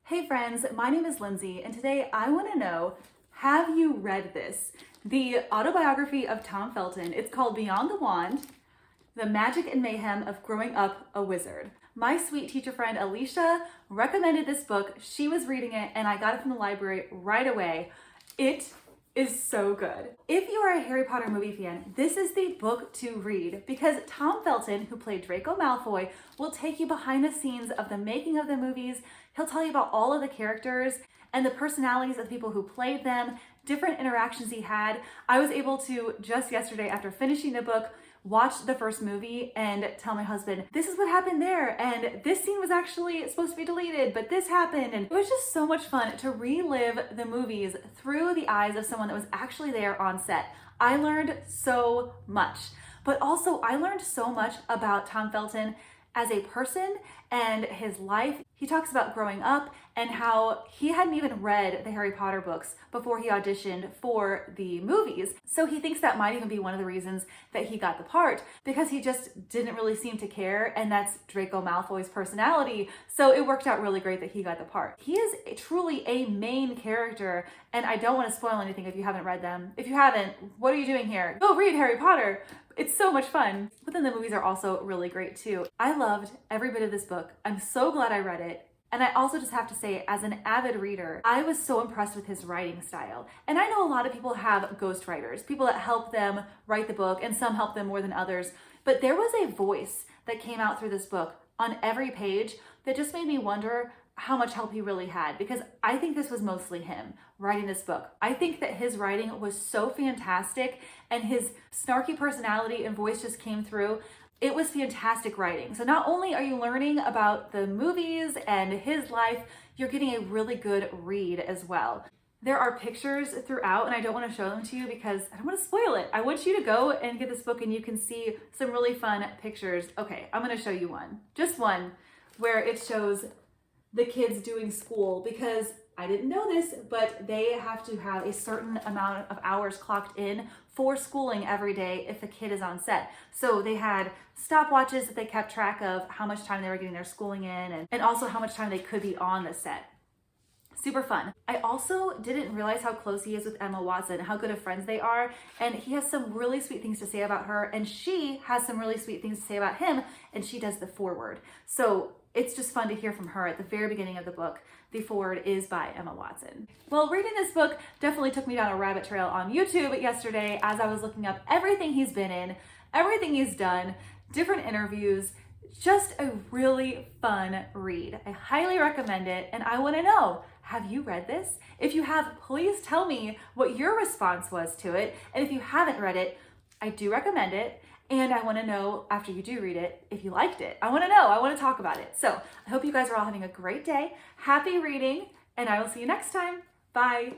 Hey friends, my name is Lindsay, and today I want to know, have you read this? The autobiography of Tom Felton. It's called Beyond the Wand, The Magic and Mayhem of Growing Up a Wizard. My sweet teacher friend Alicia recommended this book. She was reading it and I got it from the library right away. It is so good. If you are a Harry Potter movie fan, this is the book to read because Tom Felton, who played Draco Malfoy, will take you behind the scenes of the making of the movies. He'll tell you about all of the characters and the personalities of the people who played them, different interactions he had. I was able to, just yesterday after finishing the book, watch the first movie and tell my husband, this is what happened there, and this scene was actually supposed to be deleted, but this happened. And it was just so much fun to relive the movies through the eyes of someone that was actually there on set. I learned so much, but also I learned so much about Tom Felton as a person and his life. He talks about growing up and how he hadn't even read the Harry Potter books before he auditioned for the movies. So he thinks that might even be one of the reasons that he got the part, because he just didn't really seem to care, and that's Draco Malfoy's personality. So it worked out really great that he got the part. He is truly a main character, and I don't want to spoil anything if you haven't read them. If you haven't, what are you doing here? Go read Harry Potter. It's so much fun. But then the movies are also really great too. I loved every bit of this book. I'm so glad I read it. And I also just have to say, as an avid reader, I was so impressed with his writing style. And I know a lot of people have ghostwriters, people that help them write the book, and some help them more than others. But there was a voice that came out through this book on every page that just made me wonder how much help he really had, because I think this was mostly him writing this book. I think that his writing was so fantastic and his snarky personality and voice just came through. It was fantastic writing. So not only are you learning about the movies and his life, you're getting a really good read as well. There are pictures throughout, and I don't want to show them to you because I don't want to spoil it. I want you to go and get this book and you can see some really fun pictures. Okay, I'm going to show you one. Just one where it shows the kids doing school, because I didn't know this, but they have to have a certain amount of hours clocked in for schooling every day if the kid is on set. So they had stopwatches that they kept track of how much time they were getting their schooling in, and also how much time they could be on the set. Super fun. I also didn't realize how close he is with Emma Watson, how good of friends they are, and he has some really sweet things to say about her, and she has some really sweet things to say about him, and she does the foreword. So it's just fun to hear from her at the very beginning of the book. The foreword is by Emma Watson. Well, reading this book definitely took me down a rabbit trail on YouTube yesterday as I was looking up everything he's been in, everything he's done, different interviews. Just a really fun read. I highly recommend it, and I want to know, have you read this? If you have, please tell me what your response was to it. And if you haven't read it, I do recommend it. And I want to know, after you do read it, if you liked it. I want to know. I want to talk about it. So I hope you guys are all having a great day. Happy reading, and I will see you next time. Bye.